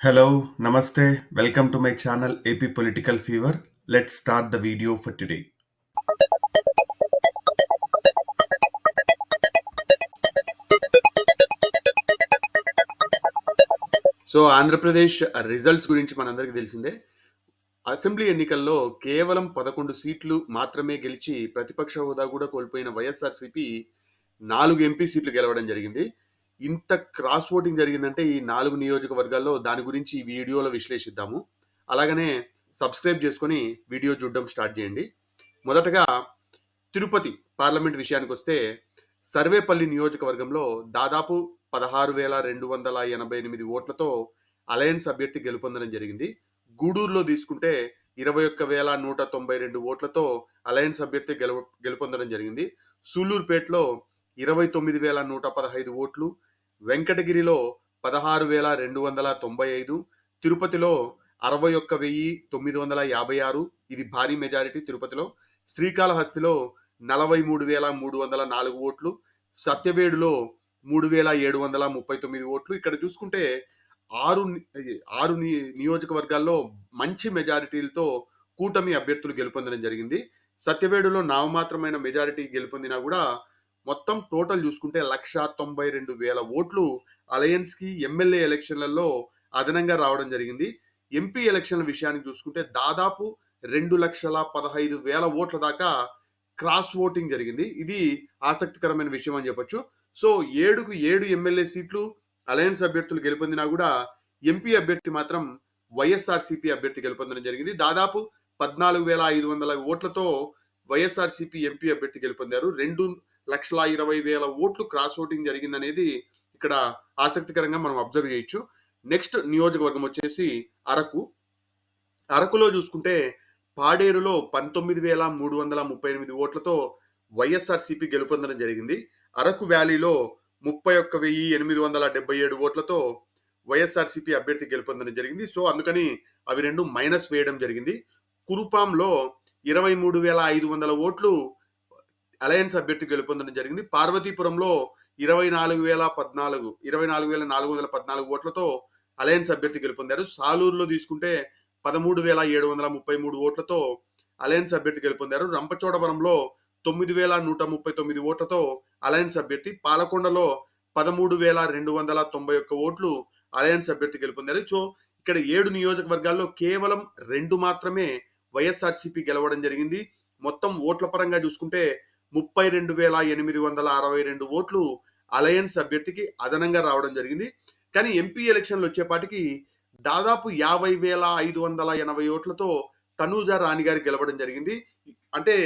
Hello, Namaste. Welcome to my channel AP Political Fever. Let's start the video for today. So Andhra Pradesh results గురించి మనందరికీ తెలిసిందే. Assembly ఎన్నికల్లో కేవలం 11 సీట్లు మాత్రమే గెలిచి ప్రతిపక్ష హోదా కూడా కోల్పోయిన వైఎస్ఆర్సీపీ 4 ఎంపీ సీట్లు గెలవడం జరిగింది. ఇంత క్రాస్ ఓటింగ్ జరిగిందంటే ఈ 4 నియోజకవర్గాల్లో దాని గురించి ఈ వీడియోలో విశ్లేషిద్దాము. అలాగనే సబ్స్క్రైబ్ చేసుకొని వీడియో చూడడం స్టార్ట్ చేయండి. మొదటగా తిరుపతి పార్లమెంట్ విషయానికొస్తే సర్వేపల్లి నియోజకవర్గంలో దాదాపు 16,288 ఓట్లతో అలయన్స్ అభ్యర్థి గెలుపొందడం జరిగింది. గూడూరులో తీసుకుంటే 21,192 ఓట్లతో అలయన్స్ అభ్యర్థి గెలుపొందడం జరిగింది. సూలూరుపేటలో 29,115 ఓట్లు, వెంకటగిరిలో 16,295, తిరుపతిలో 61,956, ఇది భారీ మెజారిటీ తిరుపతిలో. శ్రీకాళహస్తిలో 43,304 ఓట్లు, సత్యవేడులో 3,739 ఓట్లు. ఇక్కడ చూసుకుంటే ఆరు ఆరు నియోజకవర్గాల్లో మంచి మెజారిటీలతో కూటమి అభ్యర్థులు గెలుపొందడం జరిగింది. సత్యవేడులో నామమాత్రమైన మెజారిటీ గెలుపొందినా కూడా మొత్తం టోటల్ చూసుకుంటే 192,000 ఓట్లు అలయన్స్ కి ఎమ్మెల్యే ఎలక్షన్లలో అదనంగా రావడం జరిగింది. ఎంపీ ఎలక్షన్ల విషయానికి చూసుకుంటే దాదాపు 2,15,000 ఓట్ల దాకా క్రాస్ ఓటింగ్ జరిగింది. ఇది ఆసక్తికరమైన విషయం అని చెప్పొచ్చు. సో 7 ఎమ్మెల్యే సీట్లు అలయన్స్ అభ్యర్థులు గెలుపొందినా కూడా ఎంపీ అభ్యర్థి మాత్రం వైఎస్ఆర్సీపీ అభ్యర్థి గెలుపొందడం జరిగింది. దాదాపు 14,500 ఓట్లతో వైఎస్ఆర్సీపీ ఎంపీ అభ్యర్థి గెలుపొందారు. 2,20,000 ఓట్లు క్రాస్ ఓటింగ్ జరిగిందనేది ఇక్కడ ఆసక్తికరంగా మనం అబ్జర్వ్ చేయొచ్చు. నెక్స్ట్ నియోజకవర్గం వచ్చేసి అరకు. అరకులో చూసుకుంటే పాడేరులో 19,338 ఓట్లతో వైఎస్ఆర్సీపీ గెలుపొందడం జరిగింది. అరకు వ్యాలీలో 31,877 ఓట్లతో వైఎస్ఆర్సీపీ అభ్యర్థి గెలుపొందడం జరిగింది. సో అందుకని అవి రెండు మైనస్ వేయడం జరిగింది. కురుపాంలో 23,500 ఓట్లు అలయన్స్ అభ్యర్థి గెలుపొందడం జరిగింది. పార్వతీపురంలో 24,414 ఓట్లతో అలయన్స్ అభ్యర్థి గెలుపొందారు. సాలూరులో తీసుకుంటే 13,733 ఓట్లతో అలయన్స్ అభ్యర్థి గెలుపొందారు. రంపచోడవరంలో 9,139 ఓట్లతో అలయన్స్ అభ్యర్థి, పాలకొండలో 13,291 ఓట్లు అలయన్స్ అభ్యర్థి గెలుపొందారు. సో ఇక్కడ 7 నియోజకవర్గాల్లో కేవలం 2 మాత్రమే వైఎస్ఆర్సీపీ గెలవడం జరిగింది. మొత్తం ఓట్ల పరంగా చూసుకుంటే 32,862 ఓట్లు అలయన్స్ అభ్యర్థికి అదనంగా రావడం జరిగింది. కానీ ఎంపీ ఎలక్షన్లు వచ్చేపాటికి దాదాపు 50,580 ఓట్లతో తనూజా రాణి గారి గెలవడం జరిగింది. అంటే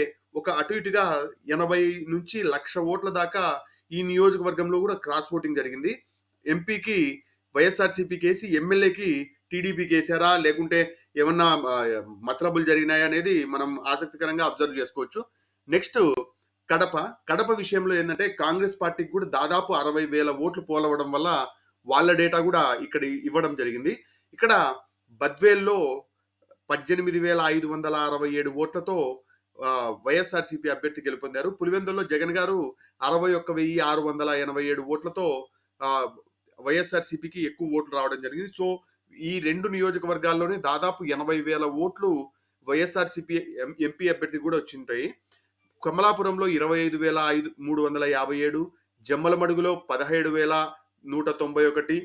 ఒక అటు ఇటుగా 80 నుంచి 1,00,000 ఓట్ల దాకా ఈ నియోజకవర్గంలో కూడా క్రాస్ ఓటింగ్ జరిగింది. ఎంపీకి వైఎస్ఆర్సీపీకి వేసి ఎమ్మెల్యేకి టీడీపీకి వేసారా లేకుంటే ఏమన్నా మతలబులు జరిగినాయా అనేది మనం ఆసక్తికరంగా అబ్జర్వ్ చేసుకోవచ్చు. నెక్స్ట్ కడప విషయంలో ఏంటంటే కాంగ్రెస్ పార్టీకి కూడా దాదాపు 60,000 ఓట్లు పోలవడం వల్ల వాళ్ళ డేటా కూడా ఇక్కడ ఇవ్వడం జరిగింది. ఇక్కడ బద్వేల్లో 18,567 ఓట్లతో వైఎస్ఆర్సీపీ అభ్యర్థి గెలుపొందారు. పులివెందుల్లో జగన్ గారు 61,687 ఓట్లతో వైఎస్ఆర్సీపీకి ఎక్కువ ఓట్లు రావడం జరిగింది. సో ఈ 2 నియోజకవర్గాల్లోనే దాదాపు 80,000 ఓట్లు వైఎస్ఆర్సీపీ ఎంపీ అభ్యర్థి కూడా వచ్చింటాయి. కమలాపురంలో 25,357, జమ్మలమడుగులో 17,191,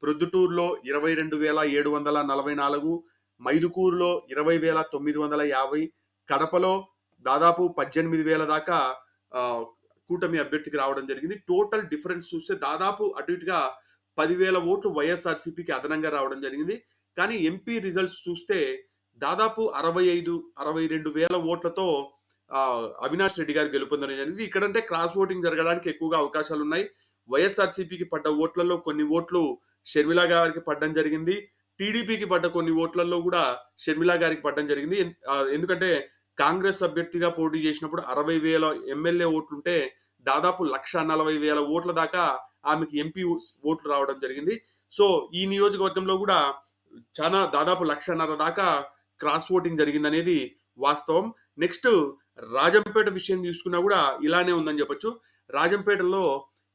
ప్రొద్దుటూరులో 22,744, మైదుకూరులో 20,950, కడపలో దాదాపు 18,000 దాకా కూటమి అభ్యర్థికి రావడం జరిగింది. టోటల్ డిఫరెన్స్ చూస్తే దాదాపు అటు ఇటుగా 10,000 ఓట్లు వైఎస్ఆర్సీపీకి అదనంగా రావడం జరిగింది. కానీ ఎంపీ రిజల్ట్స్ చూస్తే దాదాపు 62,000 ఓట్లతో అవినాష్ రెడ్డి గారు గెలుపొందడం జరిగింది. ఇక్కడంటే క్రాస్ ఓటింగ్ జరగడానికి ఎక్కువగా అవకాశాలు ఉన్నాయి. వైఎస్ఆర్సీపీకి పడ్డ ఓట్లలో కొన్ని ఓట్లు షర్మిల గారికి పడ్డం జరిగింది. టీడీపీకి పడ్డ కొన్ని ఓట్లలో కూడా షర్మిల గారికి పడ్డం జరిగింది. ఎందుకంటే కాంగ్రెస్ అభ్యర్థిగా పోటీ చేసినప్పుడు 60,000 ఎమ్మెల్యే ఓట్లుంటే దాదాపు 1,40,000 ఓట్ల దాకా ఆమెకి ఎంపీ ఓట్లు రావడం జరిగింది. సో ఈ నియోజకవర్గంలో కూడా చాలా దాదాపు 1,50,000 దాకా క్రాస్ ఓటింగ్ జరిగిందనేది వాస్తవం. నెక్స్ట్ రాజంపేట విషయం తీసుకున్నా కూడా ఇలానే ఉందని చెప్పొచ్చు. రాజంపేటలో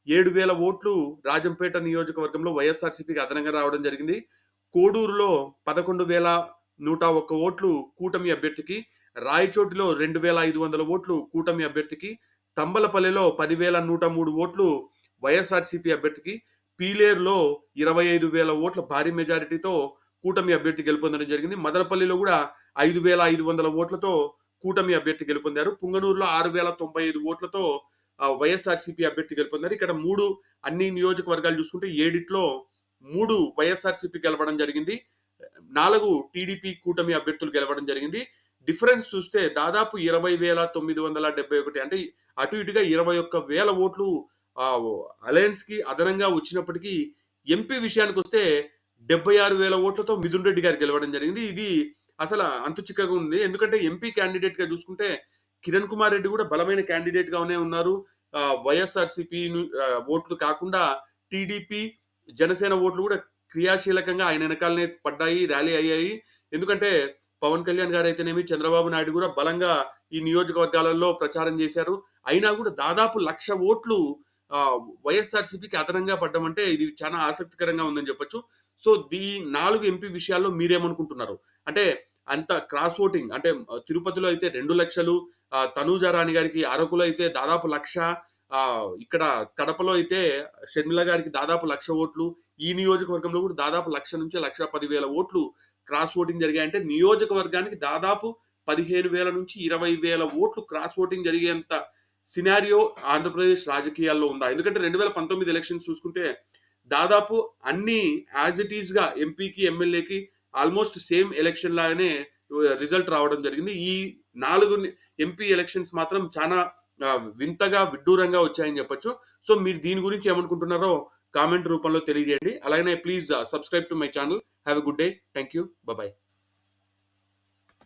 7,000 ఓట్లు రాజంపేట నియోజకవర్గంలో వైఎస్ఆర్సీపీకి అదనంగా రావడం జరిగింది. కోడూరులో 11,101 ఓట్లు కూటమి అభ్యర్థికి, రాయచోటిలో 2,500 ఓట్లు కూటమి అభ్యర్థికి, తంబలపల్లిలో 10,103 ఓట్లు వైఎస్ఆర్‌సీపీ అభ్యర్థికి, పీలేరులో 25,000 ఓట్ల భారీ మెజారిటీతో కూటమి అభ్యర్థి గెలుపొందడం జరిగింది. మదనపల్లిలో కూడా 5,500 ఓట్లతో కూటమి అభ్యర్థి గెలుపొందారు. పుంగనూరులో 6,095 ఓట్లతో వైఎస్ఆర్‌సీపీ అభ్యర్థి గెలుపొందారు. ఇక్కడ 3 అన్ని నియోజకవర్గాలు చూసుకుంటే 7 3 వైఎస్ఆర్‌సీపీ గెలవడం జరిగింది. 4 టీడీపీ కూటమి అభ్యర్థులు గెలవడం జరిగింది. డిఫరెన్స్ చూస్తే దాదాపు 20,971 అంటే అటు ఇటుగా 21,000 ఓట్లు అలయన్స్‌కి అదనంగా వచ్చినప్పటికీ ఎంపీ విషయానికొస్తే 76,000 ఓట్లతో మిథున్ రెడ్డి గారు గెలవడం జరిగింది. ఇది అసల అంతు చిక్కగా ఉంది. ఎందుకంటే ఎంపీ క్యాండిడేట్‌గా చూసుకుంటే కిరణ్ కుమార్ రెడ్డి కూడా బలమైన క్యాండిడేట్‌గానే ఉన్నారు. వైఎస్ఆర్‌సీపీ ఓట్లు కాకుండా టీడీపీ, జనసేన ఓట్లు కూడా క్రియాశీలకంగా ఆయన వెనకాలనే పడ్డాయి, ర్యాలీ అయ్యాయి. ఎందుకంటే పవన్ కళ్యాణ్ గారైతేనేమి, చంద్రబాబు నాయుడు కూడా బలంగా ఈ నియోజకవర్గాలలో ప్రచారం చేశారు. అయినా కూడా దాదాపు 1,00,000 ఓట్లు వైఎస్ఆర్‌సీపీకి అదనంగా పడ్డం ఇది చాలా ఆసక్తికరంగా ఉందని చెప్పొచ్చు. సో, 4 ఎంపీ విషయాల్లో మీరేమనుకుంటున్నారు? అంటే అంత క్రాస్ ఓటింగ్ అంటే తిరుపతిలో అయితే 2,00,000, తనూజ రాణి గారికి అరకులో అయితే దాదాపు 1,00,000, ఇక్కడ కడపలో అయితే షర్మిల గారికి దాదాపు 1,00,000 ఓట్లు. ఈ నియోజకవర్గంలో కూడా దాదాపు 1,00,000 నుంచి 1,10,000 ఓట్లు క్రాస్ ఓటింగ్ జరిగాయి. అంటే నియోజకవర్గానికి దాదాపు 15,000 నుంచి 20,000 ఓట్లు క్రాస్ ఓటింగ్ జరిగేంత సినారియో ఆంధ్రప్రదేశ్ రాజకీయాల్లో ఉందా? ఎందుకంటే 2019 ఎలక్షన్స్ చూసుకుంటే దాదాపు అన్ని యాజ్ ఇట్ ఈస్‌గా ఎంపీకి, ఎమ్మెల్యేకి ఆల్‌మోస్ట్ సేమ్ ఎలక్షన్ లాగానే రిజల్ట్ రావడం జరిగింది. ఈ 4 ఎంపీ ఎలక్షన్స్ మాత్రం చానా వింతగా, విడ్డూరంగా వచ్చాయని చెప్పొచ్చు. సో, మీరు దీని గురించి ఏమనుకుంటున్నారో కామెంట్ రూపంలో తెలియజేయండి. అలాగనే please subscribe to my channel. Have a good day. Thank you. By by.